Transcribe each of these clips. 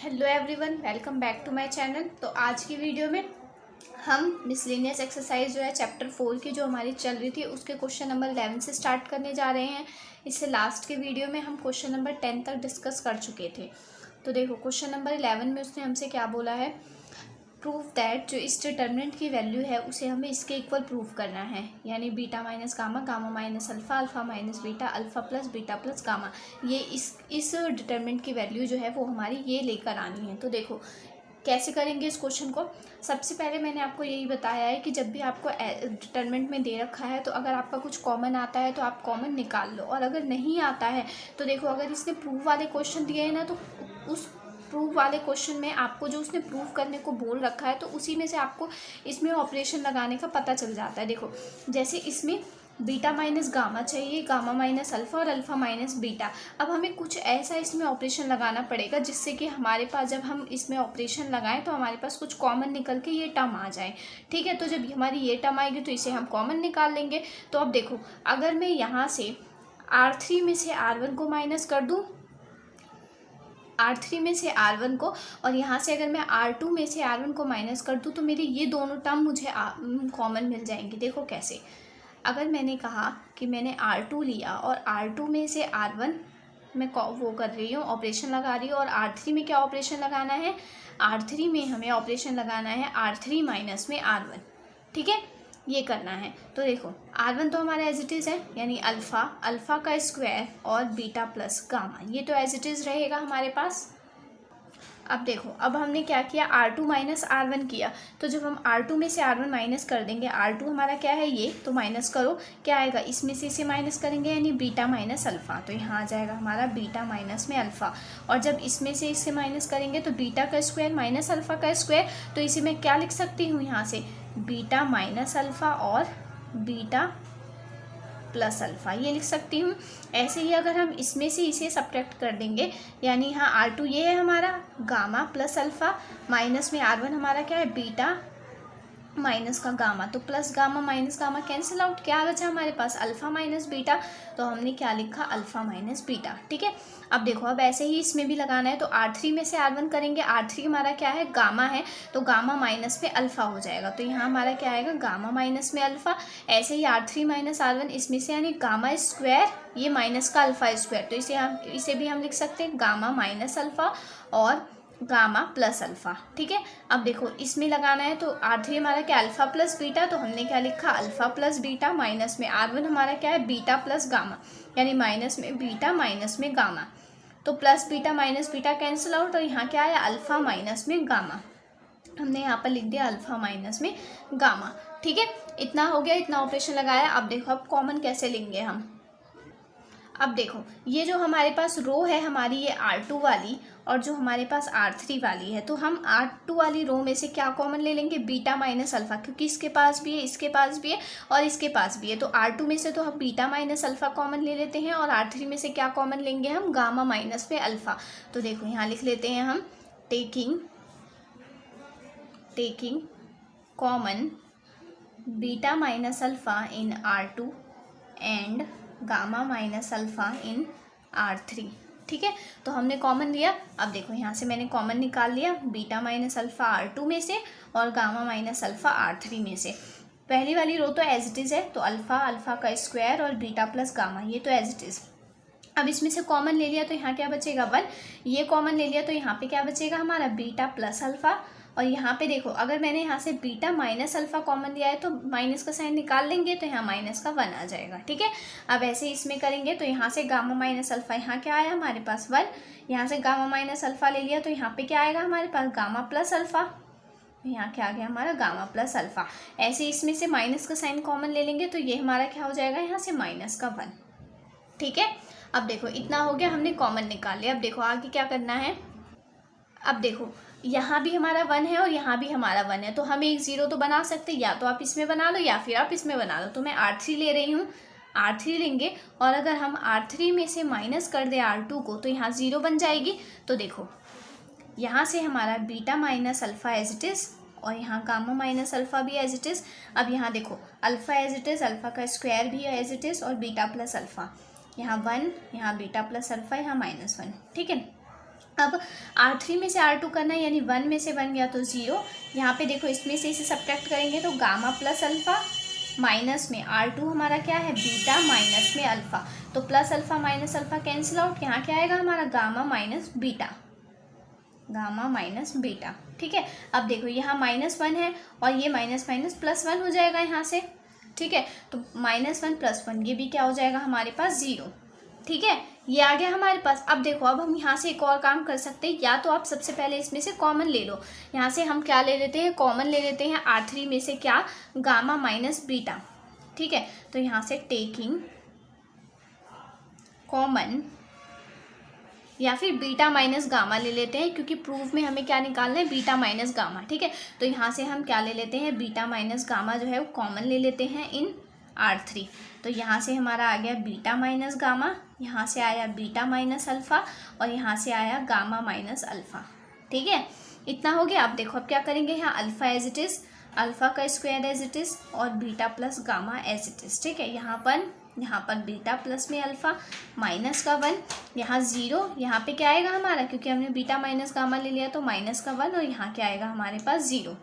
Hello everyone, welcome back to my channel. तो आज की वीडियो में हम मिसलेनियस एक्सरसाइज जो है चैप्टर 4 की जो हमारी चल रही थी उसके क्वेश्चन नंबर 11 से स्टार्ट करने जा रहे हैं। इससे लास्ट के वीडियो में हम क्वेश्चन नंबर 10 तक डिस्कस कर चुके थे। तो देखो क्वेश्चन नंबर 11 में उसने हमसे क्या बोला है, प्रूव दैट जो इस डिटर्मिनेंट की वैल्यू है उसे हमें इसके इक्वल प्रूव करना है, यानी beta minus gamma, gamma minus alpha, alpha minus beta, alpha plus gamma. ये इस डिटर्मिनेंट की वैल्यू जो है वो हमारी ये लेकर आनी है। तो देखो कैसे करेंगे इस क्वेश्चन को। सबसे पहले मैंने आपको यही बताया है कि जब भी आपको डिटर्मिनेंट में दे रखा है तो अगर आपका कुछ कॉमन आता है तो आप कॉमन निकाल लो, और अगर नहीं आता है तो देखो अगर इसने प्रूव वाले क्वेश्चन दिए हैं ना तो उस प्रूव वाले क्वेश्चन में आपको जो उसने प्रूव करने को बोल रखा है तो उसी में से आपको इसमें ऑपरेशन लगाने का पता चल जाता है। देखो जैसे इसमें बीटा माइनस गामा चाहिए, गामा माइनस अल्फ़ा और अल्फ़ा माइनस बीटा। अब हमें कुछ ऐसा इसमें ऑपरेशन लगाना पड़ेगा जिससे कि हमारे पास जब हम इसमें ऑपरेशन लगाएं तो हमारे पास कुछ कॉमन निकल के ये टर्म आ जाए। ठीक है, तो जब हमारी ये टर्म आएगी तो इसे हम कॉमन निकाल लेंगे। तो अब देखो अगर मैं यहाँ से R3 में से R1 को माइनस कर दूँ, R3 में से R1 को, और यहाँ से अगर मैं R2 में से R1 को माइनस कर दूँ तो मेरे ये दोनों टर्म मुझे कॉमन मिल जाएंगे। देखो कैसे, अगर मैंने कहा कि मैंने R2 लिया और R2 में से R1 मैं वो कर रही हूँ, ऑपरेशन लगा रही हूँ, और R3 में क्या ऑपरेशन लगाना है, R3 में हमें ऑपरेशन लगाना है R3 माइनस में R1। ठीक है, ये करना है। तो देखो R1 तो हमारा एज इट इज़ है, यानी अल्फ़ा का स्क्वायर और बीटा प्लस गामा, ये तो एज इट इज़ रहेगा हमारे पास। अब देखो अब हमने क्या किया, R2 माइनस R1 किया, तो जब हम R2 में से R1 माइनस कर देंगे, R2 हमारा क्या है ये, तो माइनस करो, क्या आएगा, इसमें से इसे माइनस करेंगे यानी बीटा माइनस अल्फ़ा, तो यहाँ आ जाएगा हमारा बीटा माइनस में अल्फ़ा। और जब इसमें से इससे माइनस करेंगे तो बीटा का स्क्वायर माइनस अल्फ़ा का स्क्वायर, तो इसे मैं क्या लिख सकती हूँ यहाँ से, बीटा माइनस अल्फ़ा और बीटा प्लस अल्फ़ा, ये लिख सकती हूँ। ऐसे ही अगर हम इसमें से इसे सब्ट्रैक्ट कर देंगे, यानी यहाँ R2 ये है हमारा गामा प्लस अल्फ़ा, माइनस में R1 हमारा क्या है बीटा माइनस का गामा, तो plus gamma minus gamma cancel out, क्या बचा हमारे पास अल्फ़ा माइनस बीटा, तो हमने क्या लिखा अल्फ़ा माइनस बीटा। ठीक है, अब देखो अब ऐसे ही इसमें भी लगाना है, तो R3 में से R1 करेंगे, R3 हमारा क्या है गामा है, तो गामा माइनस में अल्फ़ा हो जाएगा, तो यहाँ हमारा क्या आएगा गामा माइनस में अल्फ़ा। ऐसे ही R3 माइनस R1 इसमें से यानी गामा स्क्वायर, ये माइनस का अल्फ़ा स्क्वायर, तो इसे भी हम लिख सकते हैं गामा माइनस अल्फ़ा और गामा प्लस अल्फ़ा। ठीक है, अब देखो इसमें लगाना है, तो R3 हमारा क्या अल्फ़ा प्लस बीटा, तो हमने क्या लिखा अल्फ़ा प्लस बीटा, माइनस में R1 हमारा क्या है बीटा प्लस गामा, यानी माइनस में बीटा माइनस में गामा, तो plus beta minus beta cancel out, और यहाँ क्या आया अल्फ़ा माइनस में गामा, हमने यहाँ पर लिख दिया अल्फ़ा माइनस में गामा। ठीक है, इतना हो गया, इतना ऑपरेशन लगाया। अब देखो अब कॉमन कैसे लेंगे हम। अब देखो ये जो हमारे पास रो है हमारी ये R2 वाली, और जो हमारे पास R3 वाली है, तो हम R2 वाली रो में से क्या कॉमन ले लेंगे, बीटा माइनस अल्फ़ा, क्योंकि इसके पास भी है, इसके पास भी है और इसके पास भी है, तो R2 में से तो हम बीटा माइनस अल्फ़ा कॉमन ले लेते हैं, और R3 में से क्या कॉमन लेंगे हम, गामा माइनस में अल्फ़ा। तो देखो यहाँ लिख लेते हैं हम taking common beta minus alpha in R2 and gamma minus alpha in R3। ठीक है, तो हमने कॉमन लिया। अब देखो यहाँ से मैंने कॉमन निकाल लिया, बीटा माइनस अल्फ़ा R2 में से और गामा माइनस अल्फ़ा R3 में से। पहली वाली रो तो एज इट इज़ है, तो अल्फ़ा का स्क्वायर और बीटा प्लस गामा, ये तो एज इट इज़। अब इसमें से कॉमन ले लिया तो यहाँ क्या बचेगा 1, ये कॉमन ले लिया तो यहाँ पे क्या बचेगा हमारा बीटा प्लस अल्फ़ा, और यहाँ पे देखो अगर मैंने यहाँ से बीटा माइनस अल्फ़ा कॉमन लिया है तो माइनस का साइन निकाल लेंगे तो यहाँ माइनस का 1 आ जाएगा। ठीक है, अब ऐसे इसमें करेंगे तो यहाँ से गामा माइनस अल्फ़ा, यहाँ क्या आया हमारे पास 1, यहाँ से गामा माइनस अल्फ़ा ले लिया तो यहाँ पे क्या आएगा हमारे पास गामा प्लस अल्फ़ा, यहाँ क्या आ गया हमारा गामा प्लस अल्फ़ा। ऐसे इसमें से माइनस का साइन कॉमन ले लेंगे तो ये हमारा क्या हो जाएगा यहाँ से माइनस का 1। ठीक है, अब देखो इतना हो गया, हमने कॉमन निकाल लिया। अब देखो आगे क्या करना है, अब देखो यहाँ भी हमारा 1 है और यहाँ भी हमारा 1 है, तो हम एक 0 तो बना सकते हैं, या तो आप इसमें बना लो या फिर आप इसमें बना लो। तो मैं R3 ले रही हूँ, R3 लेंगे, और अगर हम R3 में से माइनस कर दे R2 को तो यहाँ 0 बन जाएगी। तो देखो यहाँ से हमारा beta minus alpha as it is, और यहाँ गामा माइनस अल्फ़ा भी एज इट इज़। अब यहाँ देखो alpha as it is, alpha का स्क्वायर भी एज इट इज़, और बीटा प्लस अल्फ़ा, यहाँ 1, यहाँ बीटा प्लस अल्फ़ा, यहाँ -1। ठीक है, अब R3 में से R2 करना है, यानी 1 में से 1 गया तो 0। यहाँ पे देखो इसमें से इसे सब्ट्रैक्ट करेंगे तो गामा प्लस अल्फ़ा माइनस में R2 हमारा क्या है बीटा माइनस में अल्फ़ा, तो plus alpha minus alpha cancel out, यहाँ क्या आएगा हमारा gamma minus beta, gamma minus beta. ठीक है, अब देखो यहाँ -1 है और ये माइनस माइनस प्लस 1 हो जाएगा यहाँ से। ठीक है, तो -1 + 1 ये भी क्या हो जाएगा हमारे पास 0। ठीक है, ये आ गया हमारे पास। अब देखो अब हम यहाँ से एक और काम कर सकते हैं, या तो आप सबसे पहले इसमें से कॉमन ले लो। यहाँ से हम क्या ले लेते हैं, कॉमन ले लेते हैं R3 में से क्या, गामा माइनस बीटा। ठीक है, तो यहाँ से टेकिंग कॉमन, या फिर बीटा माइनस गामा ले लेते हैं, क्योंकि प्रूफ में हमें क्या निकालना है, बीटा माइनस गामा। ठीक है, तो यहाँ से हम क्या ले लेते हैं, बीटा माइनस गामा जो है वो कॉमन ले लेते हैं इन R3। तो यहाँ से हमारा आ गया बीटा माइनस गामा, यहाँ से आया बीटा माइनस अल्फ़ा और यहाँ से आया गामा माइनस अल्फ़ा। ठीक है, इतना हो गया। अब देखो अब क्या करेंगे, यहाँ alpha as it is, alpha का स्क्वायर एज इट इज़ और beta plus gamma as it is. ठीक है, यहाँ पर बीटा प्लस में अल्फ़ा माइनस का 1, यहाँ 0, यहाँ पे क्या आएगा हमारा, क्योंकि हमने बीटा माइनस गामा ले लिया तो माइनस का 1 और यहाँ क्या आएगा हमारे पास 0।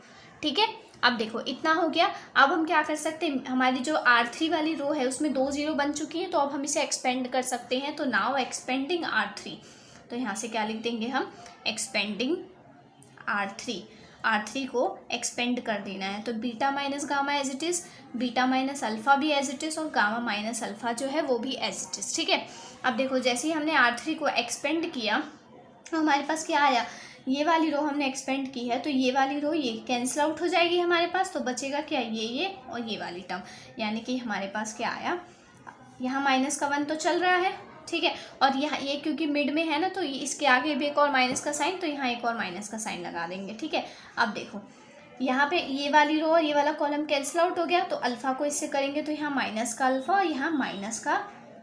ठीक है, अब देखो इतना हो गया। अब हम क्या कर सकते हैं, हमारी जो R3 वाली रो है उसमें 2 0 बन चुकी है, तो अब हम इसे एक्सपेंड कर सकते हैं। तो नाउ एक्सपेंडिंग R3, तो यहाँ से क्या लिख देंगे हम, एक्सपेंडिंग R3 को एक्सपेंड कर देना है। तो beta minus gamma as it is, beta minus alpha भी एज इट इज़ और गामा माइनस अल्फ़ा जो है वो भी एज इट इज़। ठीक है, अब देखो जैसे ही हमने R3 को एक्सपेंड किया तो हमारे पास क्या आया, ये वाली रो हमने एक्सपेंड की है तो ये वाली रो ये कैंसिल आउट हो जाएगी हमारे पास, तो बचेगा क्या, ये और ये वाली टर्म, यानी कि हमारे पास क्या आया, यहाँ माइनस का 1 तो चल रहा है। ठीक है, और यहाँ ये क्योंकि मिड में है ना, तो इसके आगे भी एक और माइनस का साइन, तो यहाँ एक और माइनस का साइन लगा देंगे। ठीक है, अब देखो यहाँ पे ये वाली रो और ये वाला कॉलम कैंसिल आउट हो गया, तो अल्फ़ा को इससे करेंगे तो यहाँ माइनस का अल्फ़ा और यहाँ माइनस का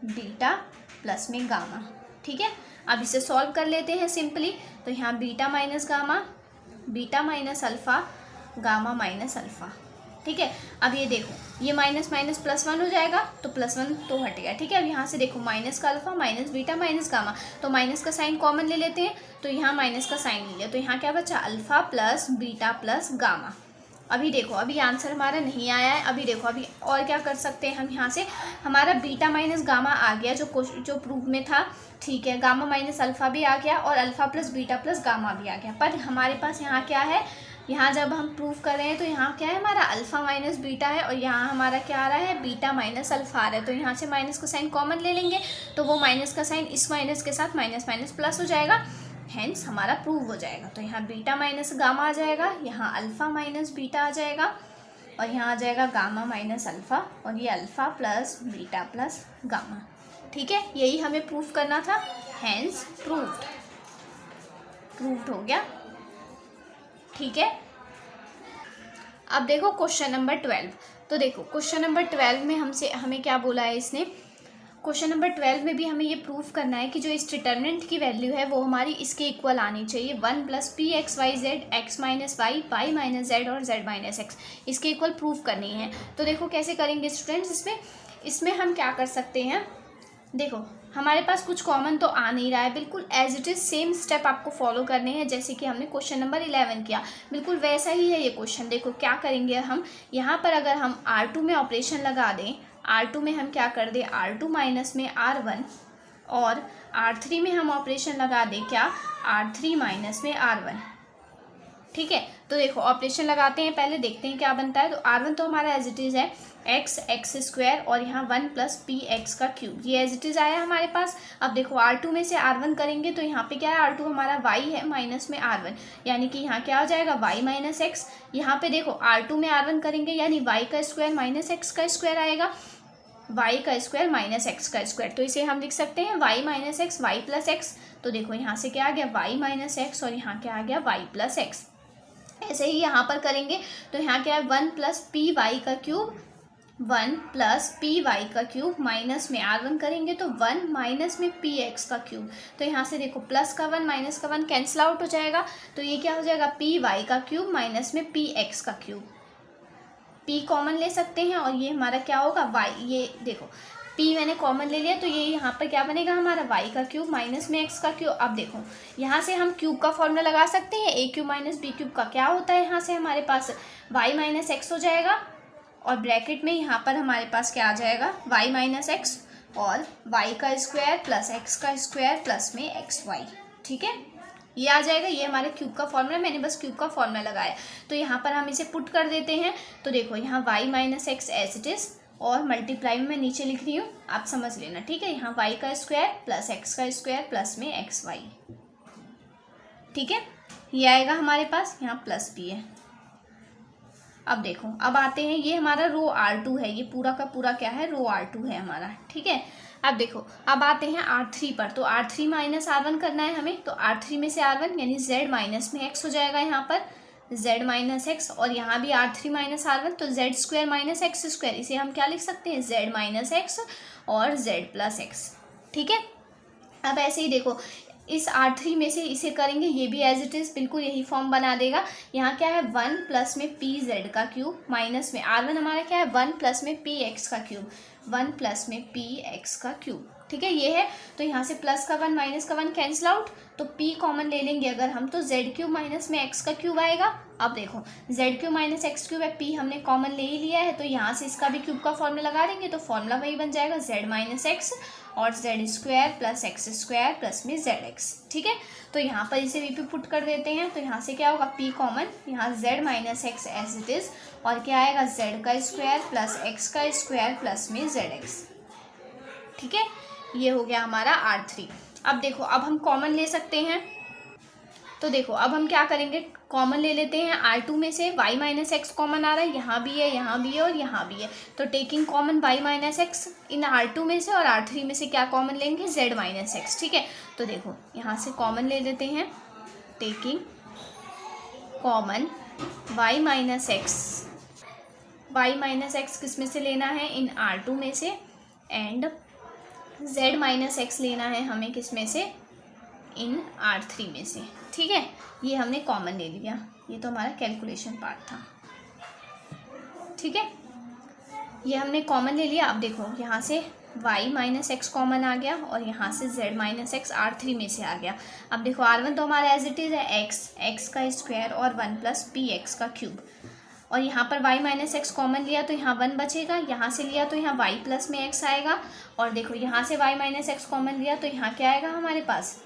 बीटा प्लस में गामा। ठीक है, अब इसे सॉल्व कर लेते हैं सिंपली। तो यहाँ beta minus gamma, beta minus alpha, gamma minus alpha. ठीक है, अब ये देखो ये माइनस माइनस प्लस 1 हो जाएगा, तो प्लस 1 तो हट गया। ठीक है, अब यहाँ से देखो माइनस का alpha minus beta minus gamma, तो माइनस का साइन कॉमन ले लेते हैं, तो यहाँ माइनस का साइन ले लिया, तो यहाँ क्या बचा, alpha plus beta plus gamma. अभी देखो अभी आंसर हमारा नहीं आया है। अभी देखो अभी और क्या कर सकते हैं हम, यहाँ से हमारा बीटा माइनस गामा आ गया जो प्रूफ में था। ठीक है, गामा माइनस अल्फ़ा भी आ गया और alpha plus beta plus gamma भी आ गया, पर हमारे पास यहाँ क्या है, यहाँ जब हम प्रूफ कर रहे हैं तो यहाँ क्या है हमारा अल्फ़ा माइनस बीटा है और यहाँ हमारा क्या आ रहा है, बीटा माइनस अल्फ़ा आ रहा है। तो यहाँ से माइनस का साइन कॉमन ले लेंगे, तो वो माइनस का साइन इस माइनस के साथ माइनस माइनस प्लस हो जाएगा, हेंस हमारा प्रूव हो जाएगा। तो यहाँ बीटा माइनस गामा आ जाएगा, यहाँ अल्फ़ा माइनस बीटा आ जाएगा और यहाँ आ जाएगा गामा माइनस अल्फ़ा और ये alpha plus beta plus gamma. ठीक है, यही हमें प्रूफ करना था, हेंस प्रूव्ड हो गया। ठीक है, अब देखो क्वेश्चन नंबर 12। तो देखो क्वेश्चन नंबर 12 में हमें क्या बोला है इसने, क्वेश्चन नंबर 12 में भी हमें ये प्रूफ करना है कि जो इस डिटर्मिनेंट की वैल्यू है वो हमारी इसके इक्वल आनी चाहिए, 1 + pxyz x - y y - z और z - x, इसके इक्वल प्रूफ करनी है। तो देखो कैसे करेंगे स्टूडेंट्स, इसमें हम क्या कर सकते हैं, देखो हमारे पास कुछ कॉमन तो आ नहीं रहा है, बिल्कुल as it is same step आपको फॉलो करने हैं जैसे कि हमने क्वेश्चन नंबर 11 किया, बिल्कुल वैसा ही है ये क्वेश्चन। देखो क्या करेंगे हम, यहाँ पर अगर हम R2 में ऑपरेशन लगा दें, R2 में हम क्या कर दें, R2 माइनस में R1 और R3 में हम ऑपरेशन लगा दें क्या, R3 माइनस में R1। ठीक है, तो देखो ऑपरेशन लगाते हैं, पहले देखते हैं क्या बनता है। तो R1 तो हमारा एज इट इज़ है x² और यहाँ 1 + px³, ये एज इट इज़ आया हमारे पास। अब देखो R2 में से R1 करेंगे तो यहाँ पे क्या है, R2 हमारा y है माइनस में R1, यानी कि यहाँ क्या आ जाएगा y - x। यहाँ पे देखो R2 में R1 करेंगे यानी y² माइनस x² आएगा, y² - x², तो इसे हम लिख सकते हैं y - x y + x। तो देखो यहाँ से क्या आ गया y - x और यहाँ क्या आ गया y + x। ऐसे ही यहाँ पर करेंगे तो यहाँ क्या है 1 + py³, 1 + py³ माइनस में R1 करेंगे तो 1 माइनस में px³। तो यहाँ से देखो प्लस का 1 माइनस का 1 कैंसिल आउट हो जाएगा, तो ये क्या हो जाएगा py³ माइनस में px³, p कॉमन ले सकते हैं और ये हमारा क्या होगा y, ये देखो p मैंने कॉमन ले लिया, तो ये यहाँ पर क्या बनेगा हमारा y का क्यूब माइनस में x का क्यूब। अब देखो यहाँ से हम क्यूब का फॉर्मूला लगा सकते हैं, a cube minus B cube का क्या होता है, यहाँ से हमारे पास y माइनस एक्स हो जाएगा और ब्रैकेट में यहाँ पर हमारे पास क्या आ जाएगा y माइनस एक्स और y का स्क्वायर प्लस x का स्क्वायर प्लस में xy। ठीक है, ये आ जाएगा, ये हमारे क्यूब का फॉर्मूला, मैंने बस क्यूब का फॉर्मूला लगाया। तो यहाँ पर हम इसे पुट कर देते हैं। तो देखो यहाँ y minus x as it is और मल्टीप्लाई में मैं नीचे लिख रही हूँ, आप समझ लेना। ठीक है, यहाँ y का स्क्वायर प्लस x का स्क्वायर प्लस में xy। ठीक है, ये आएगा हमारे पास, यहाँ प्लस भी है। अब देखो, अब आते हैं, ये हमारा रो R2 है, ये पूरा का पूरा क्या है, रो R2 है हमारा। ठीक है, अब देखो, अब आते हैं R3 पर। तो R3 माइनस R1 करना है हमें, तो R3 में से R1 यानी Z माइनस में x हो जाएगा, यहाँ पर Z माइनस एक्स, और यहाँ भी R3 माइनस R1 तो Z square minus x square, इसे हम क्या लिख सकते हैं, Z माइनस एक्स और Z प्लस एक्स। ठीक है, अब ऐसे ही देखो, इस R3 में से इसे करेंगे, ये भी एज इट इज़ बिल्कुल यही फॉर्म बना देगा। यहाँ क्या है, 1 प्लस में पी जेड का क्यूब माइनस में R1 हमारा क्या है, 1 प्लस में पी एक्स का क्यूब, 1 प्लस में पी एक्स का क्यूब। ठीक है, ये है। तो यहाँ से प्लस का 1 माइनस का 1 कैंसिल आउट, तो p कॉमन ले लेंगे अगर हम, तो जेड क्यूब माइनस में एक्स का क्यूब आएगा। अब देखो Z cube minus x cube है, p हमने कॉमन ले ही लिया है, तो यहाँ से इसका भी क्यूब का फॉर्मूला लगा देंगे, तो फॉर्मूला वही बन जाएगा जेड माइनस एक्स और Z square plus x square plus में जेड एक्स। ठीक है, तो यहाँ पर इसे भी पुट कर देते हैं, तो यहाँ से क्या होगा, p कॉमन, यहाँ Z minus x as it is, और क्या आएगा, जेड का स्क्वायर प्लस एक्स का स्क्वायर प्लस में जेड एक्स। ठीक है, ये हो गया हमारा R3। अब देखो, अब हम कॉमन ले सकते हैं, तो देखो अब हम क्या करेंगे, कॉमन ले लेते हैं। R2 में से y माइनस एक्स कॉमन आ रहा है, यहाँ भी है, यहाँ भी है और यहाँ भी है, तो taking common y minus x in R2 में से, और R3 में से क्या कॉमन लेंगे, z माइनस एक्स। ठीक है, तो देखो यहाँ से कॉमन ले लेते हैं, taking common y minus x किस में से लेना है, इन R2 में से, एंड z माइनस एक्स लेना है हमें किस में से, इन R3 में से। ठीक है, ये हमने कॉमन ले लिया, ये तो हमारा कैलकुलेशन पार्ट था। ठीक है, ये हमने कॉमन ले लिया। अब देखो यहाँ से y माइनस एक्स कॉमन आ गया और यहाँ से z माइनस एक्स R3 में से आ गया। अब देखो R1 तो हमारा एज इट इज़ है x का स्क्वायर और 1 प्लस पी एक्स का क्यूब, और यहाँ पर y माइनस एक्स कॉमन लिया तो यहाँ 1 बचेगा, यहाँ से लिया तो यहाँ y प्लस में x आएगा, और देखो यहाँ से y माइनस एक्स कॉमन लिया तो यहाँ क्या आएगा हमारे पास,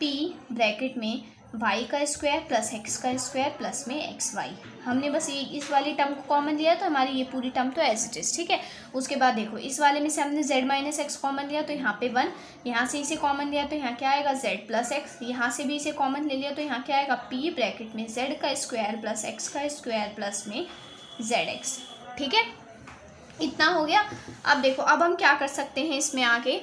p ब्रैकेट में y का स्क्वायर प्लस x का स्क्वायर प्लस में xy। हमने बस ये इस वाली टर्म को कॉमन लिया तो हमारी ये पूरी टर्म तो एज इट इज़। ठीक है, उसके बाद देखो इस वाले में से हमने z माइनस एक्स कॉमन लिया तो यहाँ पे 1, यहाँ से इसे कॉमन लिया तो यहाँ क्या आएगा, z प्लस एक्स, यहाँ से भी इसे कॉमन ले लिया तो यहाँ क्या आएगा, p ब्रैकेट में z का स्क्वायर प्लस x का स्क्वायर प्लस में zx। ठीक है, इतना हो गया। अब देखो, अब हम क्या कर सकते हैं इसमें आगे,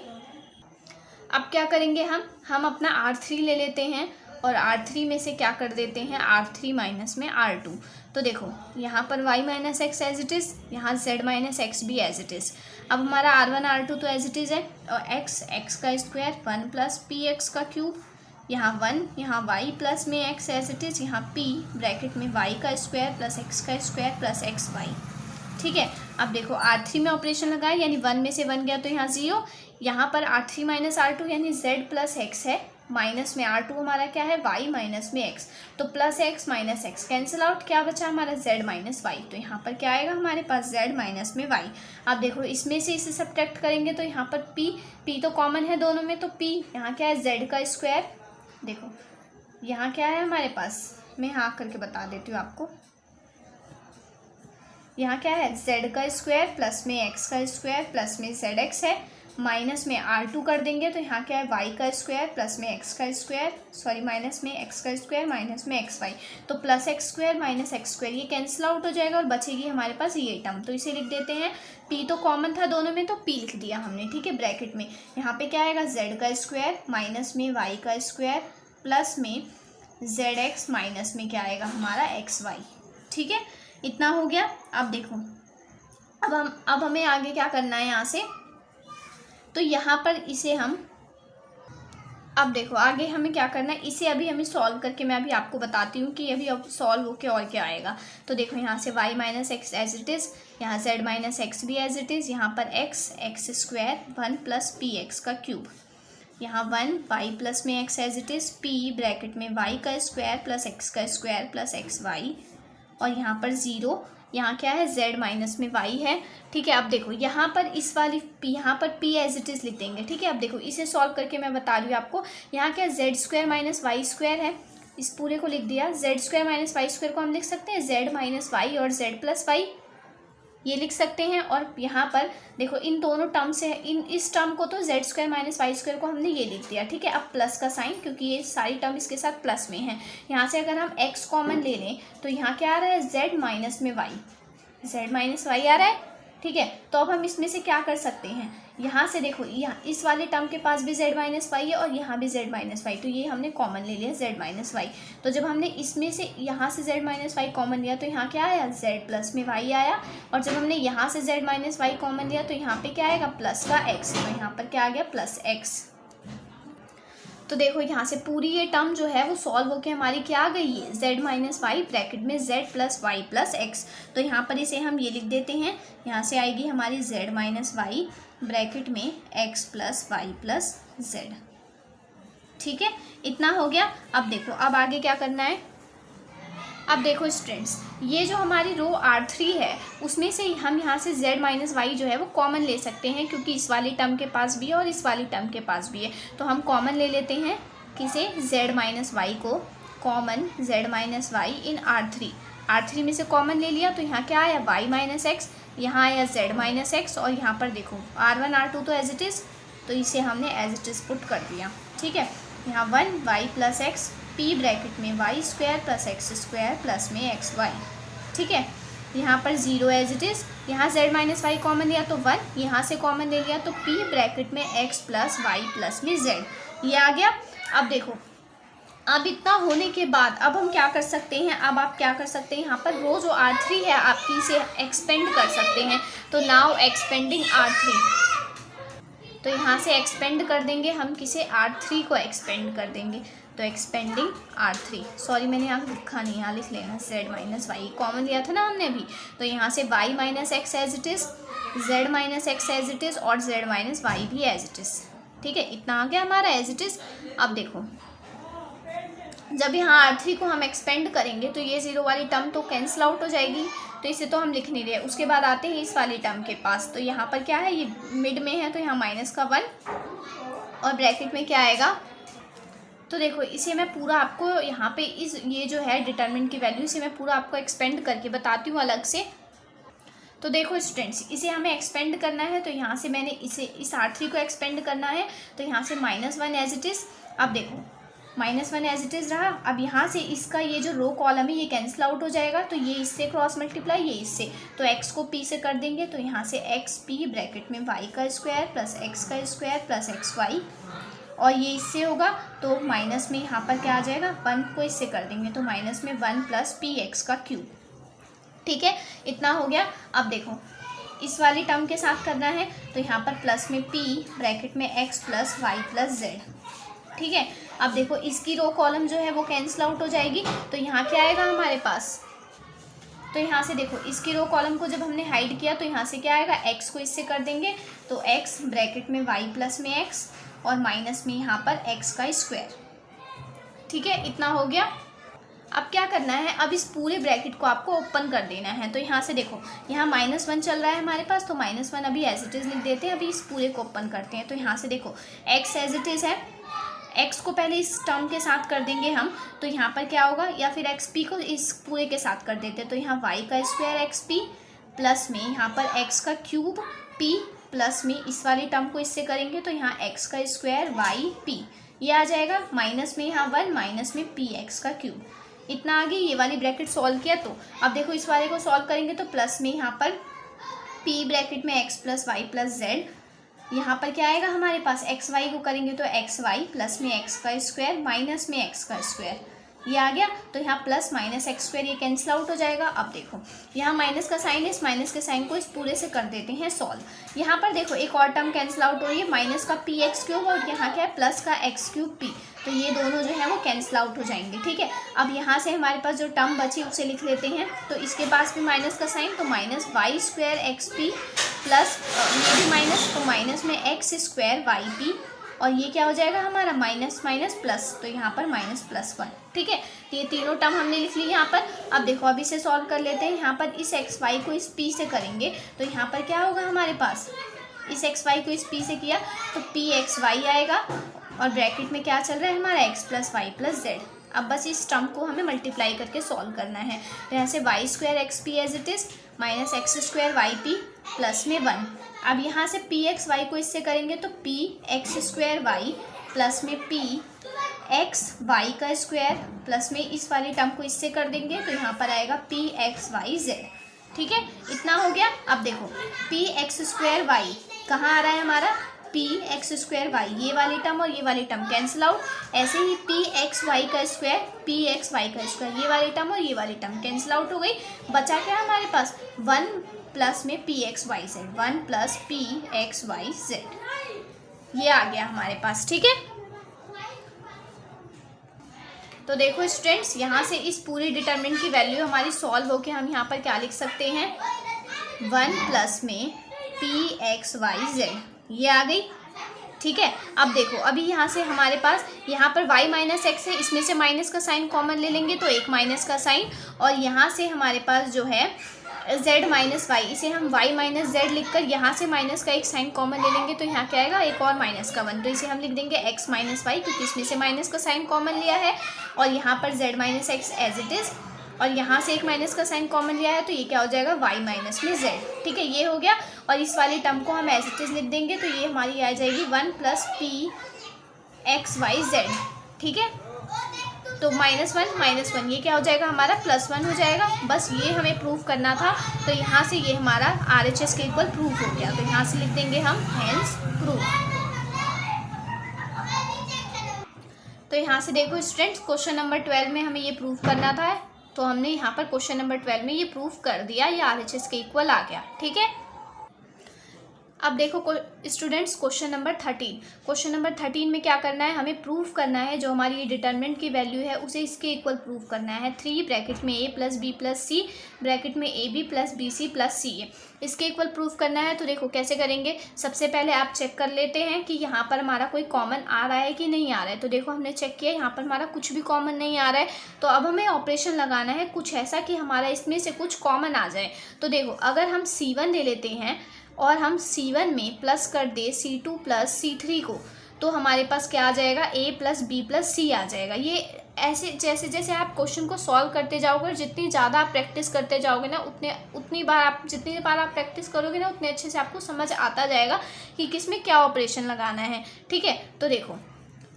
अब क्या करेंगे हम अपना R3 ले लेते हैं और R3 में से क्या कर देते हैं, R3 माइनस में R2। तो देखो यहाँ पर y minus x as it is, यहाँ z माइनस एक्स भी एज इट इज़। अब हमारा R1 R2 तो एज इट इज़ है, और x का स्क्वायर 1 प्लस पी एक्स का क्यूब, यहाँ 1, यहाँ y प्लस में x एज इट इज़, यहाँ p ब्रैकेट में y का स्क्वायर प्लस x का स्क्वायर प्लस xy। ठीक है, अब देखो R3 में ऑपरेशन लगाए, यानी 1 में से 1 गया तो यहाँ 0, यहाँ पर R3 माइनस R2 यानी z प्लस एक्स है, माइनस में R2 हमारा क्या है, y माइनस में x, तो plus x minus x cancel out, क्या बचा हमारा z माइनस वाई, तो यहाँ पर क्या आएगा हमारे पास, z माइनस में y। अब देखो इसमें से इसे सब्ट्रैक्ट करेंगे तो यहाँ पर p तो कॉमन है दोनों में, तो p यहाँ क्या है, z का स्क्वायर, देखो यहाँ क्या है हमारे पास, मैं हाँ करके बता देती हूँ आपको, यहाँ क्या है, z का स्क्वायर प्लस में x का स्क्वायर प्लस में zx है, माइनस में R2 कर देंगे तो यहाँ क्या है, y का स्क्वायर प्लस में x का स्क्वायर, सॉरी माइनस में x का स्क्वायर माइनस में xy, तो plus x square minus x square ये कैंसिल आउट हो जाएगा और बचेगी हमारे पास ये टर्म, तो इसे लिख देते हैं, p तो कॉमन था दोनों में तो p लिख दिया हमने। ठीक है, ब्रैकेट में यहाँ पे क्या आएगा, z का स्क्वायर माइनस में y का स्क्वायर प्लस में zx माइनस में क्या आएगा हमारा xy। ठीक है, इतना हो गया। अब देखो, अब हमें आगे क्या करना है यहाँ से, तो यहाँ पर इसे हम अब देखो आगे हमें क्या करना है, इसे अभी हमें सॉल्व करके मैं अभी आपको बताती हूँ कि अभी अब सॉल्व होके और क्या आएगा। तो देखो यहाँ से y minus x as it is, यहाँ z माइनस एक्स भी एज इट इज़, यहाँ पर X square 1 plus P X का क्यूब, यहाँ 1 y प्लस में x as it is, p bracket में y का स्क्वायर प्लस x का स्क्वायर प्लस एक्स वाई, और यहाँ पर 0, यहाँ क्या है z माइनस में y है। ठीक है, अब देखो यहाँ पर इस वाली यहाँ पर p एज इट इज़ लिख देंगे। ठीक है, अब देखो इसे सॉल्व करके मैं बता रही हूँ आपको, यहाँ क्या z square minus Y square है, इस पूरे को लिख दिया। z square minus Y square को हम लिख सकते हैं z माइनस वाई और z प्लस वाई, ये लिख सकते हैं। और यहाँ पर देखो इन दोनों टर्म से इस टर्म को तो z square minus Y square को हमने ये लिख दिया। ठीक है, अब प्लस का साइन, क्योंकि ये सारी टर्म इसके साथ प्लस में है। यहाँ से अगर हम x कॉमन ले लें तो यहाँ क्या आ रहा है, z माइनस में y, z माइनस वाई आ रहा है। ठीक है, तो अब हम इसमें से क्या कर सकते हैं, यहाँ से देखो यहाँ इस वाले टर्म के पास भी z माइनस वाई है और यहाँ भी z माइनस वाई, तो ये हमने कॉमन ले लिया z माइनस वाई। तो जब हमने इसमें से यहाँ से z माइनस वाई कॉमन लिया तो यहाँ क्या आया, z प्लस में y आया। और जब हमने यहाँ से z माइनस वाई कॉमन लिया तो यहाँ पे क्या आएगा, प्लस का x, तो यहाँ पर क्या आ गया, प्लस x। तो देखो यहाँ से पूरी ये टर्म जो है वो सॉल्व होके हमारी क्या आ गई है, z माइनस वाई ब्रैकेट में z plus Y plus X. तो यहाँ पर इसे हम ये लिख देते हैं, यहाँ से आएगी हमारी z माइनस वाई ब्रैकेट में x plus Y plus Z. ठीक है, इतना हो गया। अब देखो अब आगे क्या करना है। अब देखो स्टूडेंट्स, ये जो हमारी रो R3 है उसमें से हम यहाँ से z माइनस वाई जो है वो कॉमन ले सकते हैं, क्योंकि इस वाली टर्म के पास भी है और इस वाली टर्म के पास भी है। तो हम कॉमन ले लेते हैं किसे, z माइनस वाई को, कॉमन z माइनस वाई इन R3 में से कॉमन ले लिया तो यहाँ क्या आया, y माइनस एक्स, यहाँ आया z माइनस एक्स, और यहाँ पर देखो R1 R2 तो एज इट इज़, तो इसे हमने एज इट इज़ पुट कर दिया। ठीक है, यहाँ 1 y plus x, p bracket में y square plus x square plus में एक्स वाई। ठीक है, यहाँ पर 0 एज इट इज़, यहाँ z माइनस वाई कॉमन लिया तो 1, यहाँ से कॉमन ले लिया तो p ब्रैकेट में x प्लस वाई प्लस में z, ये आ गया। अब देखो अब इतना होने के बाद अब हम क्या कर सकते हैं, अब आप क्या कर सकते हैं, यहाँ पर रो जो R3 है आपकी इसे एक्सपेंड कर सकते हैं। तो नाउ एक्सपेंडिंग R3, तो यहाँ से एक्सपेंड कर देंगे हम किसे, R3 को एक्सपेंड कर देंगे। तो एक्सपेंडिंग R3, सॉरी मैंने यहाँ लिखा नहीं, यहाँ लिख लेना, z माइनस वाई कॉमन लिया था ना हमने अभी, तो यहाँ से y minus x as it is, z minus x as it is और z माइनस वाई भी एज इट इज़। ठीक है, इतना आ गया हमारा एज इट इज़। अब देखो जब यहाँ R3 को हम एक्सपेंड करेंगे तो ये 0 वाली टर्म तो कैंसिल आउट हो जाएगी, तो इसे तो हम लिख नहीं रहे। उसके बाद आते हैं इस वाली टर्म के पास, तो यहाँ पर क्या है, ये मिड में है तो यहाँ माइनस का 1 और ब्रैकेट में क्या आएगा। तो देखो इसे मैं पूरा आपको यहाँ पे ये जो है डिटरमिनेंट की वैल्यू, इसे मैं पूरा आपको एक्सपेंड करके बताती हूँ अलग से। तो देखो स्टूडेंट्स, इसे हमें एक्सपेंड करना है, तो यहाँ से मैंने इस R3 को एक्सपेंड करना है, तो यहाँ से -1 एज इट इज़। अब देखो -1 एज इट इज़ रहा। अब यहाँ से इसका ये जो रो कॉलम है ये कैंसिल आउट हो जाएगा, तो ये इससे क्रॉस मल्टीप्लाई, ये इससे, तो x को p से कर देंगे, तो यहाँ से एक्स पी ब्रैकेट में y का स्क्वायर प्लस एक्स का स्क्वायर प्लस एक्स वाई, और ये इससे होगा तो माइनस में यहाँ पर क्या आ जाएगा, 1 को इससे कर देंगे तो माइनस में 1 प्लस पी एक्स का क्यूब। ठीक है, इतना हो गया। अब देखो इस वाली टर्म के साथ करना है, तो यहाँ पर प्लस में p ब्रैकेट में x plus Y plus z। ठीक है, अब देखो इसकी रो कॉलम जो है वो कैंसिल आउट हो जाएगी, तो यहाँ क्या आएगा हमारे पास, तो यहाँ से देखो इसकी रो कॉलम को जब हमने हाइड किया तो यहाँ से क्या आएगा, x को इससे कर देंगे तो x ब्रैकेट में y प्लस में x और माइनस में यहाँ पर x का स्क्वायर। ठीक है, इतना हो गया। अब क्या करना है, अब इस पूरे ब्रैकेट को आपको ओपन कर देना है। तो यहाँ से देखो यहाँ -1 चल रहा है हमारे पास, तो -1 अभी एज इट इज़ लिख देते हैं। अभी इस पूरे को ओपन करते हैं, तो यहाँ से देखो x एज इट इज़ है, x को पहले इस टर्म के साथ कर देंगे हम, तो यहाँ पर क्या होगा, या फिर xp को इस पूरे के साथ कर देते हैं, तो यहाँ y का स्क्वायर xp प्लस में यहाँ पर x का क्यूब p प्लस में इस वाली टर्म को इससे करेंगे तो यहाँ x का स्क्वायर yp, ये आ जाएगा, माइनस में यहाँ 1 माइनस में px का क्यूब। इतना आगे ये वाली ब्रैकेट सॉल्व किया। तो अब देखो इस वाले को सॉल्व करेंगे तो प्लस में यहाँ पर p ब्रैकेट में x plus Y plus z, यहाँ पर क्या आएगा हमारे पास, एक्स वाई को करेंगे तो एक्स वाई प्लस में एक्स का स्क्वायर माइनस में एक्स का स्क्वायर। ये आ गया। तो यहाँ प्लस माइनस एक्स स्क्वायर ये कैंसिल आउट हो जाएगा। अब देखो यहाँ माइनस का साइन है, इस माइनस के साइन को इस पूरे से कर देते हैं सॉल्व। यहाँ पर देखो एक और टर्म कैंसिल आउट हो रही है, माइनस का पी एक्स क्यूब और यहाँ क्या है प्लस का एक्स क्यूब पी, तो ये दोनों जो है वो कैंसिल आउट हो जाएंगे। ठीक है, अब यहाँ से हमारे पास जो टर्म बची उसे लिख लेते हैं। तो इसके पास भी माइनस का साइन, तो minus Y square x p plus ये भी माइनस, तो माइनस में एक्स स्क्वायर वाई पी, और ये क्या हो जाएगा हमारा माइनस माइनस प्लस, तो यहाँ पर माइनस प्लस 1। ठीक है, तो ये तीनों टर्म हमने लिख ली यहाँ पर। अब देखो अब इसे सॉल्व कर लेते हैं। यहाँ पर इस एक्स वाई को इस पी से करेंगे तो यहाँ पर क्या होगा हमारे पास, इस एक्स वाई को इस पी से किया तो पी एक्स वाई आएगा, और ब्रैकेट में क्या चल रहा है हमारा x plus Y plus z. अब बस इस टर्म को हमें मल्टीप्लाई करके सॉल्व करना है। तो यहाँ से y square x p as it is minus x square y p plus में 1। अब यहाँ से पी एक्स वाई को इससे करेंगे तो p x square y plus में पी एक्स वाई का स्क्वायर प्लस में इस वाली टर्म को इससे कर देंगे तो यहाँ पर आएगा पी एक्स वाई जेड। ठीक है, इतना हो गया। अब देखो पी एक्स स्क्वायर वाई कहाँ आ रहा है हमारा, पी एक्स स्क्वायर वाई, ये वाली टर्म और ये वाली टर्म कैंसिल आउट। ऐसे ही पी एक्स वाई का स्क्वायर, पी एक्स वाई का स्क्वायर, ये वाली टर्म और ये वाली टर्म कैंसिल आउट हो गई। बचा क्या हमारे पास 1 प्लस में p x y z, 1 plus P x y z, ये आ गया हमारे पास। ठीक है, तो देखो स्टूडेंट्स यहाँ से इस पूरी डिटरमिनेंट की वैल्यू हमारी सॉल्व होके हम यहाँ पर क्या लिख सकते हैं, 1 प्लस में पी एक्स वाई जेड, ये आ गई। ठीक है, अब देखो अभी यहाँ से हमारे पास यहाँ पर y माइनस एक्स है, इसमें से माइनस का साइन कॉमन ले लेंगे तो एक माइनस का साइन, और यहाँ से हमारे पास जो है z माइनस वाई, इसे हम y माइनस जेड लिख कर यहाँ से माइनस का एक साइन कॉमन ले लेंगे तो यहाँ क्या आएगा एक और माइनस का 1, तो इसे हम लिख देंगे x माइनस वाई क्योंकि इसमें से माइनस का साइन कॉमन लिया है, और यहाँ पर z minus x as it is, और यहाँ से एक माइनस का साइन कॉमन लिया है तो ये क्या हो जाएगा y माइनस में z। ठीक है, ये हो गया, और इस वाली टर्म को हम एज इट इज़ लिख देंगे तो ये हमारी आ जाएगी 1 plus P x y z. ठीक है, तो -1 ये क्या हो जाएगा हमारा +1 हो जाएगा। बस ये हमें प्रूफ करना था, तो यहाँ से ये हमारा RHS के इक्वल प्रूफ हो गया, तो यहाँ से लिख देंगे हम हेंस प्रूफ। तो यहाँ से देखो स्टूडेंट्स क्वेश्चन नंबर 12 में हमें ये प्रूफ करना था, तो हमने यहाँ पर क्वेश्चन नंबर 12 में ये प्रूफ कर दिया, ये RHS के इक्वल आ गया। ठीक है, अब देखो students question number 13, question number 13 में क्या करना है, हमें प्रूफ करना है जो हमारी ये डिटरमिनेंट की वैल्यू है उसे इसके इक्वल प्रूफ करना है। 3 ब्रैकेट में a plus b plus c bracket में a b plus b c plus c a, इसके इक्वल प्रूफ करना है। तो देखो कैसे करेंगे, सबसे पहले आप चेक कर लेते हैं कि यहाँ पर हमारा कोई कॉमन आ रहा है कि नहीं आ रहा है। तो देखो हमने चेक किया यहाँ पर हमारा कुछ भी कॉमन नहीं आ रहा है, तो अब हमें ऑपरेशन लगाना है कुछ ऐसा कि हमारा इसमें से कुछ कॉमन आ जाए। तो देखो अगर हम C1 ले लेते हैं और हम C1 में प्लस कर दे C2 प्लस C3 को, तो हमारे पास क्या आ जाएगा a प्लस बी प्लस सी आ जाएगा। ये ऐसे जैसे जैसे आप क्वेश्चन को सॉल्व करते जाओगे और जितनी ज़्यादा आप प्रैक्टिस करते जाओगे ना जितनी बार आप प्रैक्टिस करोगे ना उतने अच्छे से आपको समझ आता जाएगा कि किस में क्या ऑपरेशन लगाना है। ठीक है, तो देखो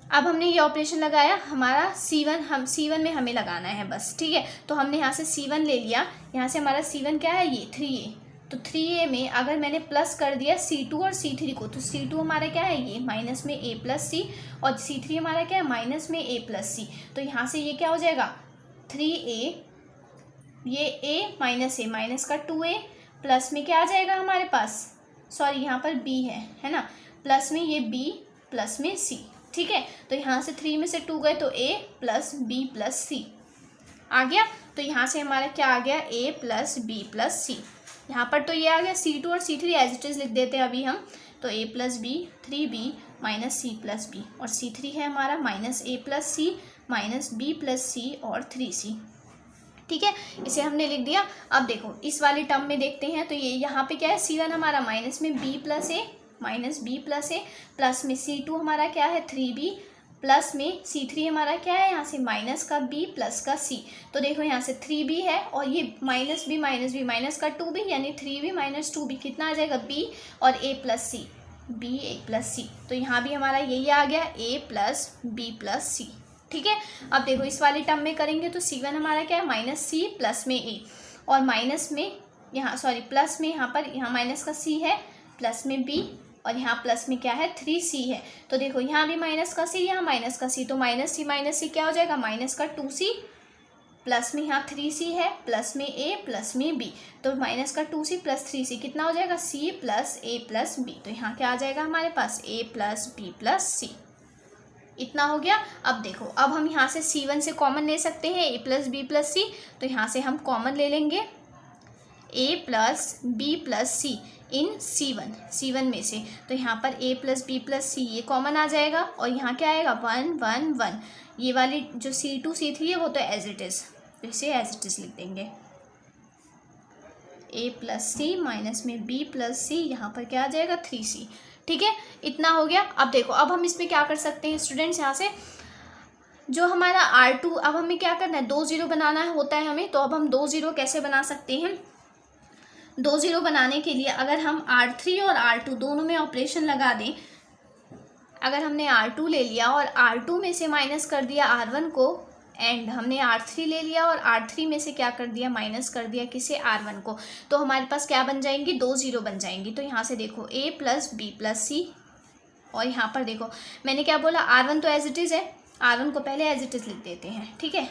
अब हमने ये ऑपरेशन लगाया, हमारा C1 में हमें लगाना है बस। ठीक है, तो हमने यहाँ से C1 ले लिया, यहाँ से हमारा C1 क्या है ये 3a, तो 3a में अगर मैंने प्लस कर दिया C2 और C3 को, तो C2 हमारा क्या है ये माइनस में a प्लस सी, और C3 हमारा क्या है माइनस में a प्लस सी। तो यहाँ से ये क्या हो जाएगा 3a, ये a माइनस a माइनस का 2a प्लस में क्या आ जाएगा हमारे पास, सॉरी यहाँ पर b है ना, प्लस में ये b प्लस में c। ठीक है, तो यहाँ से 3 में से 2 गए तो a plus b plus c आ गया। तो यहाँ से हमारा क्या आ गया a plus b plus c, यहाँ पर तो ये आ गया C2 और C3 एज इट इज़ लिख देते हैं अभी हम, तो a plus b 3b minus c plus b, और C3 है हमारा minus a plus c minus b plus c और 3c। ठीक है, इसे हमने लिख दिया। अब देखो इस वाले टर्म में देखते हैं, तो ये यहाँ पे क्या है C1 हमारा माइनस में b plus a minus b plus a plus में C2 हमारा क्या है 3b प्लस में C3 हमारा क्या है यहाँ से माइनस का b प्लस का c। तो देखो यहाँ से 3b है और ये माइनस b माइनस का 2b यानी 3b माइनस 2b कितना आ जाएगा b और a plus c, b a plus c। तो यहाँ भी हमारा यही आ गया a plus b plus c। ठीक है, अब देखो इस वाले टर्म में करेंगे तो C1 हमारा क्या है माइनस c प्लस में a, और माइनस में यहाँ प्लस में यहाँ पर यहाँ माइनस का c है प्लस में b और यहाँ प्लस में क्या है 3c है। तो देखो यहाँ भी माइनस का c, यहाँ माइनस का c, तो माइनस सी क्या हो जाएगा माइनस का 2c, प्लस में यहाँ 3c है, प्लस में a प्लस में b, तो माइनस का 2c प्लस 3c कितना हो जाएगा c plus a plus b। तो यहाँ क्या आ जाएगा हमारे पास a plus b plus c। इतना हो गया। अब देखो अब हम यहाँ से c1 से कॉमन ले सकते हैं a plus b plus c, तो यहाँ से हम कॉमन ले लेंगे a plus b plus c in c1 में से। तो यहाँ पर a plus b plus c ये कॉमन आ जाएगा और यहाँ क्या आएगा 1 1 1। ये वाली जो c2 c3 है वो तो एज इट इज़, तो इसे एज इट इज़ लिख देंगे a प्लस c माइनस में b प्लस c, यहाँ पर क्या आ जाएगा 3c। ठीक है, इतना हो गया। अब देखो अब हम इसमें क्या कर सकते हैं स्टूडेंट्स, यहाँ से जो हमारा R2, अब हमें क्या करना है 2 0 बनाना होता है हमें। तो अब हम 2 0 कैसे बना सकते हैं, 2 0 बनाने के लिए अगर हम R3 और R2 दोनों में ऑपरेशन लगा दें, अगर हमने R2 ले लिया और R2 में से माइनस कर दिया R1 को, एंड हमने R3 ले लिया और R3 में से क्या कर दिया माइनस कर दिया किसे R1 को, तो हमारे पास क्या बन जाएंगी 2 0 बन जाएंगी। तो यहाँ से देखो a plus b plus c, और यहाँ पर देखो मैंने क्या बोला R1 तो एज इट इज़ है, R1 को पहले एज इट इज़ लिख देते हैं। ठीक है,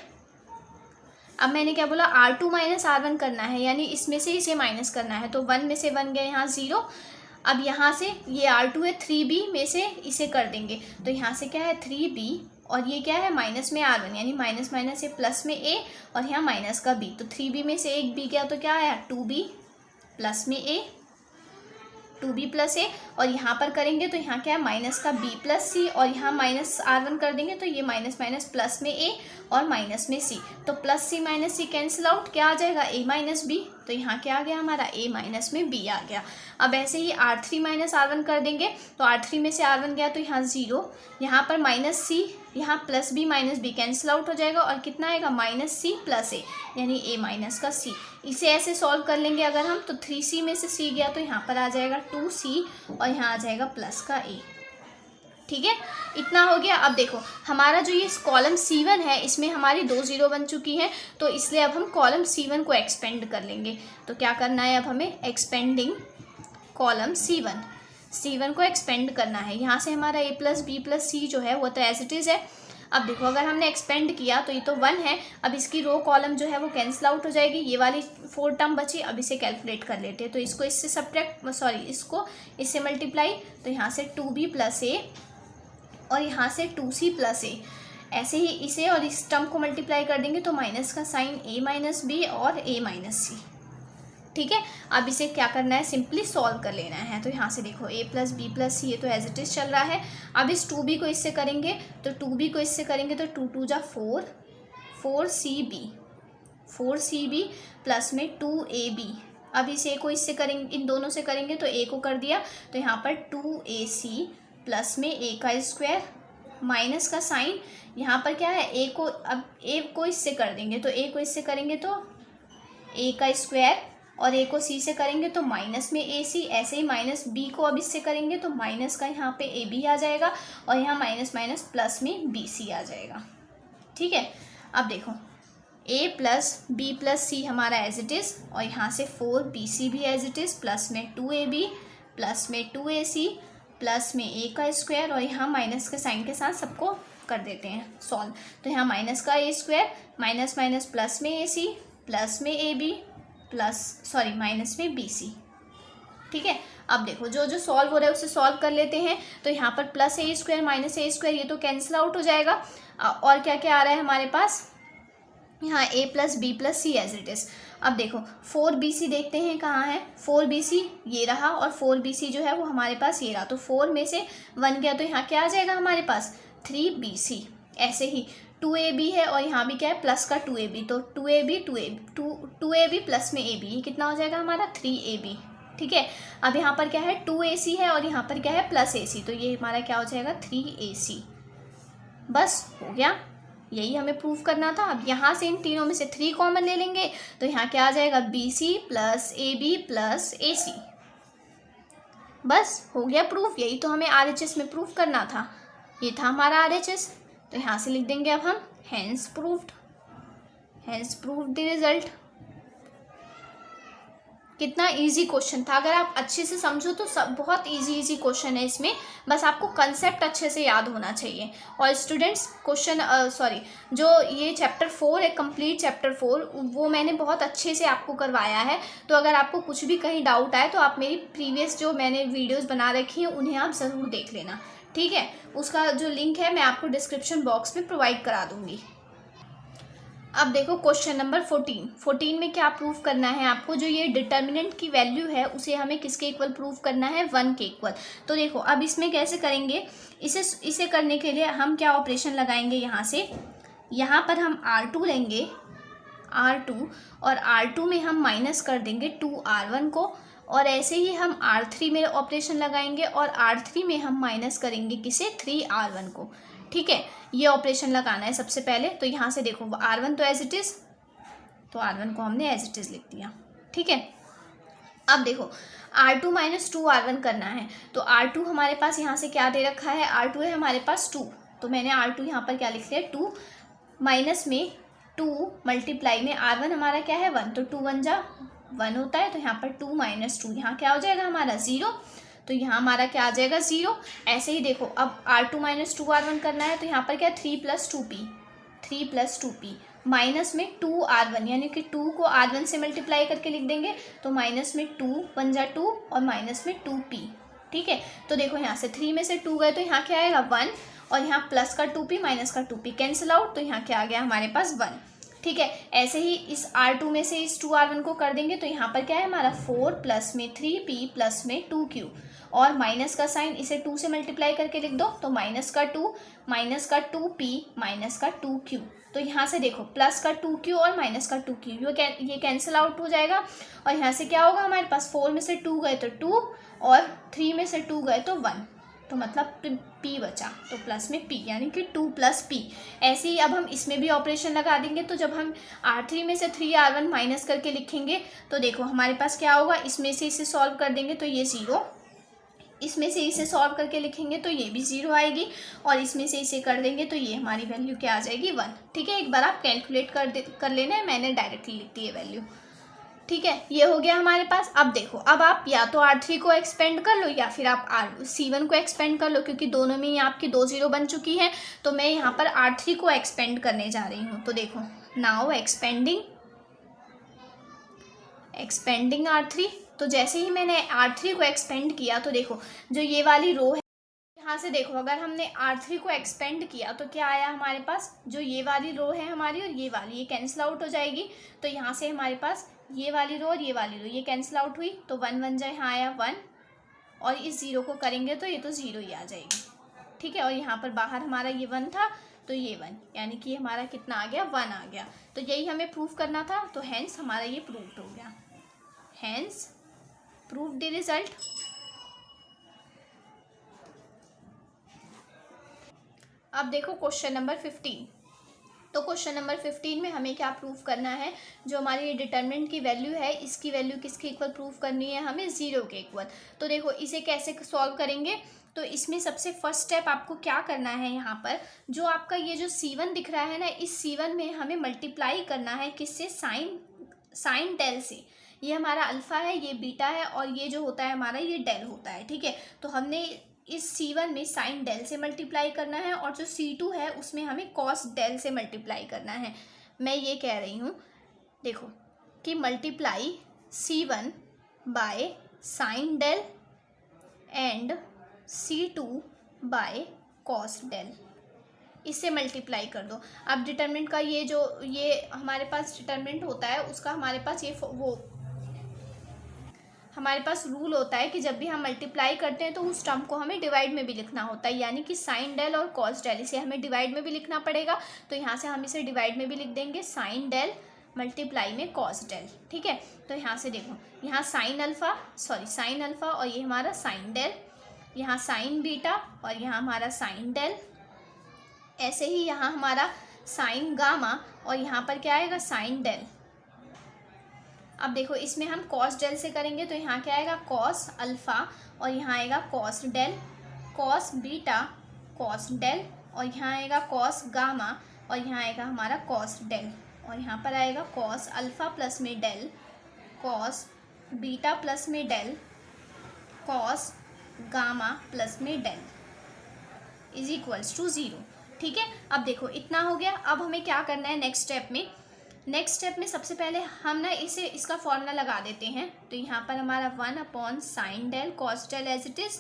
अब मैंने क्या बोला R2 माइनस R1 करना है, यानी इसमें से इसे माइनस करना है। तो 1 में से 1 गया यहाँ 0। अब यहाँ से ये R2 है 3b में से इसे कर देंगे, तो यहाँ से क्या है 3b और ये क्या है माइनस में R1, यानी माइनस माइनस से प्लस में a और यहाँ माइनस का b। तो 3b में से एक b गया तो क्या आया 2b प्लस में a, 2b प्लस a, और यहाँ पर करेंगे तो यहाँ क्या है माइनस का b प्लस c, और यहाँ माइनस R1 कर देंगे तो ये माइनस माइनस प्लस में a और माइनस में c। तो plus c minus c cancel out, क्या आ जाएगा a माइनस b। तो यहाँ क्या आ गया हमारा a माइनस में b आ गया। अब ऐसे ही R3 माइनस R1 कर देंगे, तो R3 में से R1 गया तो यहाँ 0, यहाँ पर माइनस c, यहाँ plus b minus b cancel out हो जाएगा और कितना आएगा माइनस c प्लस a, यानी a माइनस का c। इसे ऐसे सॉल्व कर लेंगे अगर हम, तो 3c में से c गया तो यहाँ पर आ जाएगा 2c और यहाँ आ जाएगा प्लस का a। ठीक है, इतना हो गया। अब देखो हमारा जो ये कॉलम C1 है इसमें हमारी 2 0 बन चुकी हैं, तो इसलिए अब हम कॉलम C1 को एक्सपेंड कर लेंगे। तो क्या करना है अब हमें एक्सपेंडिंग कॉलम C1 को एक्सपेंड करना है। यहाँ से हमारा a plus b plus c जो है वो तो एज इट इज़ है। अब देखो अगर हमने एक्सपेंड किया तो ये तो 1 है, अब इसकी रो कॉलम जो है वो कैंसिल आउट हो जाएगी, ये वाली 4 टर्म बची। अब इसे कैलकुलेट कर लेते हैं, तो इसको इससे इसको इससे मल्टीप्लाई, तो यहाँ से 2b प्लस a और यहाँ से 2c प्लस a, ऐसे ही इसे और इस टर्म को मल्टीप्लाई कर देंगे तो माइनस का साइन a माइनस b और a माइनस c। ठीक है, अब इसे क्या करना है सिंपली सॉल्व कर लेना है। तो यहाँ से देखो a plus b plus c ये तो एज इट इज़ चल रहा है। अब इस 2b को इससे करेंगे, तो 2b को इससे करेंगे तो 2 2 जा 4, 4cb प्लस में 2ab। अब इस a को इससे करेंगे, इन दोनों से करेंगे तो a को कर दिया, तो यहाँ पर 2ac प्लस में a का स्क्वायर माइनस का साइन, यहाँ पर क्या है a को, अब a को इससे कर देंगे तो a को इससे करेंगे तो a का स्क्वायर, और a को c से करेंगे तो माइनस में ac। ऐसे ही माइनस b को अब इससे करेंगे तो माइनस का यहाँ पे ab आ जाएगा और यहाँ माइनस माइनस प्लस में bc आ जाएगा। ठीक है, अब देखो a plus b plus c हमारा एज इट इज़, और यहाँ से 4bc भी एज इट इज़, प्लस में 2ab प्लस में 2ac प्लस में a का स्क्वायर, और यहाँ माइनस के साइन के साथ सबको कर देते हैं सॉल्व। तो यहाँ माइनस का a square minus minus plus में ac प्लस में ab माइनस में bc। ठीक है, अब देखो जो जो सॉल्व हो रहा है उसे सॉल्व कर लेते हैं। तो यहाँ पर plus a square minus a square ये तो कैंसिल आउट हो जाएगा, और क्या क्या आ रहा है हमारे पास, यहाँ a plus b plus c as it is. अब देखो 4bc देखते हैं कहाँ है, 4bc ये रहा और 4bc जो है वो हमारे पास ये रहा, तो 4 में से 1 गया तो यहाँ क्या आ जाएगा हमारे पास 3bc। ऐसे ही 2ab है और यहाँ भी क्या है प्लस का 2ab, तो 2ab प्लस में ab, ये कितना हो जाएगा हमारा 3ab। ठीक है, अब यहाँ पर क्या है 2ac है और यहाँ पर क्या है प्लस ac, तो ये हमारा क्या हो जाएगा 3ac। बस हो गया, यही हमें प्रूफ करना था। अब यहाँ से इन तीनों में से 3 कॉमन ले लेंगे, तो यहाँ क्या आ जाएगा bc plus ab plus ac। बस हो गया प्रूफ, यही तो हमें RHS में प्रूफ करना था, ये था हमारा RHS। तो यहाँ से लिख देंगे अब हम हैंस प्रूव्ड द रिजल्ट। कितना इजी क्वेश्चन था। अगर आप अच्छे से समझो तो सब बहुत इजी क्वेश्चन है इसमें, बस आपको कंसेप्ट अच्छे से याद होना चाहिए। और स्टूडेंट्स जो ये चैप्टर 4 है, कंप्लीट चैप्टर 4, वो मैंने बहुत अच्छे से आपको करवाया है। तो अगर आपको कुछ भी कहीं डाउट आए तो आप मेरी प्रीवियस जो मैंने वीडियोज़ बना रखी हैं उन्हें आप ज़रूर देख लेना, ठीक है। उसका जो लिंक है मैं आपको डिस्क्रिप्शन बॉक्स में प्रोवाइड करा दूँगी। अब देखो क्वेश्चन नंबर 14 में क्या प्रूफ करना है आपको, जो ये डिटर्मिनेंट की वैल्यू है उसे हमें किसके इक्वल प्रूफ करना है, 1 के इक्वल। तो देखो अब इसमें कैसे करेंगे, इसे करने के लिए हम क्या ऑपरेशन लगाएंगे, यहाँ पर हम R2 लेंगे, R2, और R2 में हम माइनस कर देंगे 2R1 को, और ऐसे ही हम R3 में ऑपरेशन लगाएंगे और R3 में हम माइनस करेंगे किसे, 3R1 को, ठीक है। ये ऑपरेशन लगाना है सबसे पहले। तो यहाँ से देखो R1 तो एज इट इज़, तो R1 को हमने एज इट इज़ लिख दिया, ठीक है। अब देखो R2 माइनस 2R1 करना है, तो R2 हमारे पास यहाँ से क्या दे रखा है, R2 है हमारे पास 2, तो मैंने R2 यहाँ पर क्या लिख लिया, 2 माइनस में 2 मल्टीप्लाई में R1 हमारा क्या है 1, तो 2 1 जा 1 होता है, तो यहाँ पर 2 माइनस 2 यहाँ क्या हो जाएगा हमारा 0, तो यहाँ हमारा क्या आ जाएगा 0। ऐसे ही देखो अब R2 माइनस 2R1 करना है, तो यहाँ पर क्या 3 प्लस 2p माइनस में 2R1, यानी कि 2 को R1 से मल्टीप्लाई करके लिख देंगे, तो माइनस में 2 1 जा 2 और माइनस में 2p, ठीक है। तो देखो यहाँ से 3 में से 2 गए तो यहाँ क्या आएगा 1, और यहाँ प्लस का 2p माइनस का 2p कैंसिल आउट, तो यहाँ क्या आ गया हमारे पास 1, ठीक है। ऐसे ही इस R2 में से इस 2R1 को कर देंगे, तो यहाँ पर क्या है हमारा 4 प्लस में 3p प्लस में 2q, और माइनस का साइन इसे 2 से मल्टीप्लाई करके लिख दो, तो माइनस का 2p माइनस का 2q, तो यहाँ से देखो प्लस का 2q और माइनस का 2q ये कैंसिल आउट हो जाएगा, और यहाँ से क्या होगा हमारे पास 4 में से 2 गए तो 2 और 3 में से 2 गए तो 1, तो मतलब p बचा, तो प्लस में p यानी कि 2 प्लस p। ऐसे ही अब हम इसमें भी ऑपरेशन लगा देंगे, तो जब हम R3 में से 3R1 माइनस करके लिखेंगे तो देखो हमारे पास क्या होगा, इसमें से इसे सॉल्व कर देंगे तो ये 0, इसमें से इसे सॉल्व करके लिखेंगे तो ये भी 0 आएगी, और इसमें से इसे कर देंगे तो ये हमारी वैल्यू क्या आ जाएगी 1, ठीक है। एक बार आप कैलकुलेट कर लेना है, मैंने डायरेक्टली लिख दी है वैल्यू, ठीक है। ये हो गया हमारे पास। अब देखो अब आप या तो R3 को एक्सपेंड कर लो या फिर आप C1 को एक्सपेंड कर लो, क्योंकि दोनों में ही आपकी 2 0 बन चुकी है, तो मैं यहाँ पर R3 को एक्सपेंड करने जा रही हूँ। तो देखो नाउ एक्सपेंडिंग R3, तो जैसे ही मैंने R3 को एक्सपेंड किया तो देखो जो ये वाली रो है, यहाँ से देखो अगर हमने R3 को एक्सपेंड किया तो क्या आया हमारे पास, जो ये वाली रो है हमारी और ये वाली, ये कैंसिल आउट हो जाएगी, तो यहाँ से हमारे पास ये वाली रो और ये वाली रो ये कैंसिल आउट हुई, तो 1 1 जाए, यहाँ आया 1, और इस 0 को करेंगे तो ये तो 0 ही आ जाएगी, ठीक है। और यहाँ पर बाहर हमारा ये 1 था, तो ये 1, यानी कि हमारा कितना आ गया 1 आ गया, तो यही हमें प्रूफ करना था, तो हैंस हमारा ये प्रूव्ड हो गया, हैंस प्रूव द रिजल्ट। अब देखो क्वेश्चन नंबर 15, तो क्वेश्चन नंबर 15 में हमें क्या प्रूफ करना है, जो हमारी ये डिटर्मिनेंट की वैल्यू है इसकी वैल्यू किसके इक्वल प्रूफ करनी है, हमें 0 के इक्वल। तो देखो इसे कैसे सॉल्व करेंगे, तो इसमें सबसे फर्स्ट स्टेप आपको क्या करना है, यहाँ पर जो आपका ये जो C1 दिख रहा है ना, इस C1 में हमें मल्टीप्लाई करना है किससे, साइन डेल से। ये हमारा अल्फ़ा है, ये बीटा है, और ये जो होता है हमारा ये डेल होता है, ठीक है। तो हमने इस C1 में साइन डेल से मल्टीप्लाई करना है, और जो C2 है उसमें हमें कॉस डेल से मल्टीप्लाई करना है। मैं ये कह रही हूँ देखो कि multiply C1 by sine del and C2 by cos del, इससे मल्टीप्लाई कर दो। अब डिटर्मिनेंट का ये हमारे पास डिटर्मिनेंट होता है उसका हमारे पास हमारे पास रूल होता है कि जब भी हम मल्टीप्लाई करते हैं तो उस टर्म को हमें डिवाइड में भी लिखना होता है, यानी कि साइन डेल और कॉस डेल, इसे हमें डिवाइड में भी लिखना पड़ेगा, तो यहाँ से हम इसे डिवाइड में भी लिख देंगे, साइन डेल मल्टीप्लाई में कॉस डेल, ठीक है। तो यहाँ से देखो यहाँ साइन अल्फ़ा और ये हमारा साइन डेल, यहाँ साइन बीटा और यहाँ हमारा साइन डेल, ऐसे ही यहाँ हमारा साइन गामा और यहाँ पर क्या आएगा साइन डेल। अब देखो इसमें हम कॉस डेल से करेंगे तो यहाँ क्या आएगा कॉस अल्फ़ा और यहाँ आएगा cos del, cos beta cos del, और यहाँ आएगा कॉस गामा और यहाँ आएगा हमारा कॉस डेल, और यहाँ पर आएगा कॉस अल्फ़ा प्लस में डेल कॉस बीटा प्लस में डेल कॉस गामा प्लस में डेल इज इक्वल्स टू 0। ठीक है, अब देखो इतना हो गया। अब हमें क्या करना है नेक्स्ट स्टेप में सबसे पहले हम ना इसका फॉर्मूला लगा देते हैं। तो यहाँ पर हमारा 1/sin del cos del as it is,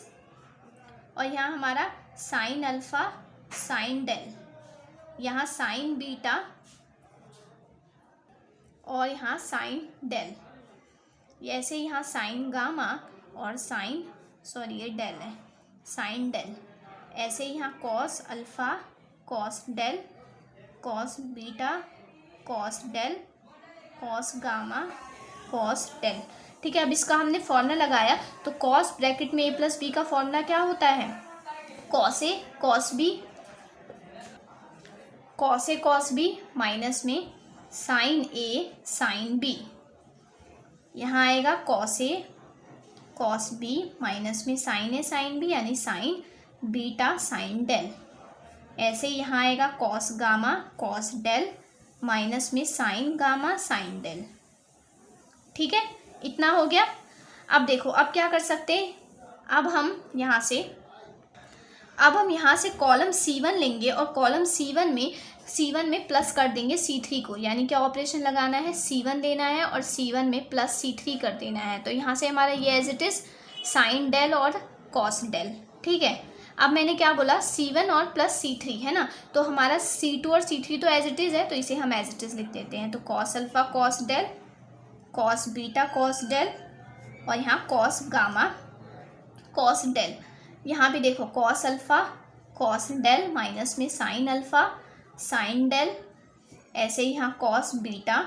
और यहाँ हमारा साइन अल्फ़ा साइन डेल, यहाँ साइन बीटा और यहाँ साइन डेल, ऐसे यहाँ साइन गामा और ये डेल है साइन डेल, ऐसे यहाँ cos alpha cos del cos beta cos del cos gamma cos del. ठीक है, अब इसका हमने फॉर्मूला लगाया तो कॉस ब्रैकेट में a प्लस बी का फॉर्मूला क्या होता है, cos a cos b minus में साइन ए साइन बी, यहाँ आएगा cos a cos b minus में साइन ए साइन बी यानी साइन बीटा साइन डेल, ऐसे यहाँ आएगा cos gamma cos del minus में साइन गामा साइन डेल। ठीक है, इतना हो गया। अब देखो अब क्या कर सकते हैं, अब हम यहाँ से कॉलम C1 लेंगे और कॉलम C1 में प्लस कर देंगे C3 को, यानी क्या ऑपरेशन लगाना है, C1 लेना है और C1 में प्लस C3 कर देना है। तो यहाँ से हमारा ये as it is sine del और कॉस डेल। ठीक है, अब मैंने क्या बोला, C1 और प्लस C3 है ना, तो हमारा C2 और C3 तो एज इट इज़ है, तो इसे हम एज इट इज़ लिख देते हैं। तो cos alpha cos del cos beta cos del और यहाँ कॉस गामा कॉस डेल, यहाँ भी देखो cos alpha cos del minus में साइन अल्फ़ा साइन डेल, ऐसे ही यहाँ कॉस बीटा।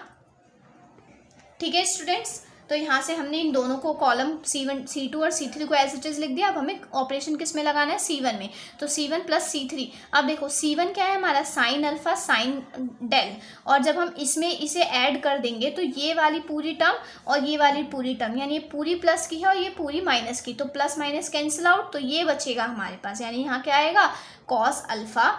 ठीक है स्टूडेंट्स, तो यहाँ से हमने इन दोनों को कॉलम C1 C2 और C3 को एज इट इज़ लिख दिया। अब हमें ऑपरेशन किस में लगाना है, C1 में। तो C1 प्लस C3, अब देखो C1 क्या है हमारा, साइन अल्फ़ा साइन डेल, और जब हम इसे ऐड कर देंगे तो ये वाली पूरी टर्म और ये वाली पूरी टर्म, यानी ये पूरी प्लस की है और ये पूरी माइनस की, तो प्लस माइनस कैंसिल आउट, तो ये बचेगा हमारे पास, यानी यहाँ क्या आएगा कॉस अल्फ़ा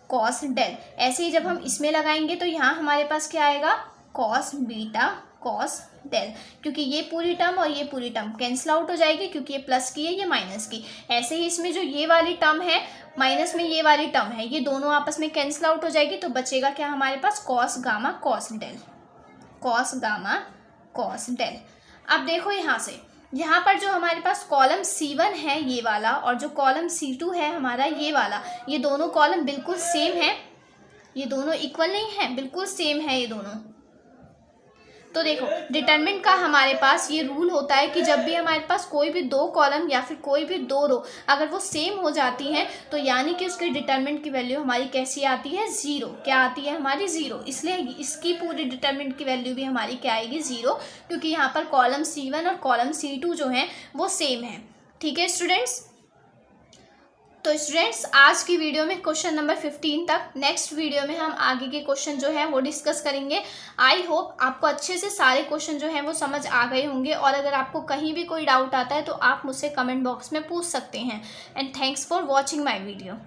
कॉस डेल। ऐसे ही जब हम इसमें लगाएंगे तो यहाँ हमारे पास क्या आएगा कॉस बीटा कॉस डेल, क्योंकि ये पूरी टर्म और ये पूरी टर्म कैंसिल आउट हो जाएगी, क्योंकि ये प्लस की है ये माइनस की। ऐसे ही इसमें जो ये वाली टर्म है माइनस में ये वाली टर्म है, ये दोनों आपस में कैंसिल आउट हो जाएगी, तो बचेगा क्या हमारे पास cos gamma cos del, cos gamma cos del. अब देखो यहाँ पर जो हमारे पास कॉलम C1 है ये वाला, और जो कॉलम C2 है हमारा ये वाला, ये दोनों कॉलम बिल्कुल सेम है, ये दोनों इक्वल नहीं है, बिल्कुल सेम है ये दोनों। तो देखो डिटरमिनेंट का हमारे पास ये रूल होता है कि जब भी हमारे पास कोई भी दो कॉलम या फिर कोई भी दो रो अगर वो सेम हो जाती हैं, तो यानी कि उसके डिटरमिनेंट की वैल्यू हमारी कैसी आती है, 0। क्या आती है हमारी, 0। इसलिए इसकी पूरी डिटरमिनेंट की वैल्यू भी हमारी क्या आएगी, 0, क्योंकि यहाँ पर कॉलम C1 और कॉलम C2 जो हैं वो सेम है। ठीक है स्टूडेंट्स, तो स्टूडेंट्स आज की वीडियो में क्वेश्चन नंबर 15 तक, नेक्स्ट वीडियो में हम आगे के क्वेश्चन जो है वो डिस्कस करेंगे। आई होप आपको अच्छे से सारे क्वेश्चन जो हैं वो समझ आ गए होंगे, और अगर आपको कहीं भी कोई डाउट आता है तो आप मुझसे कमेंट बॉक्स में पूछ सकते हैं। And thanks for watching my video.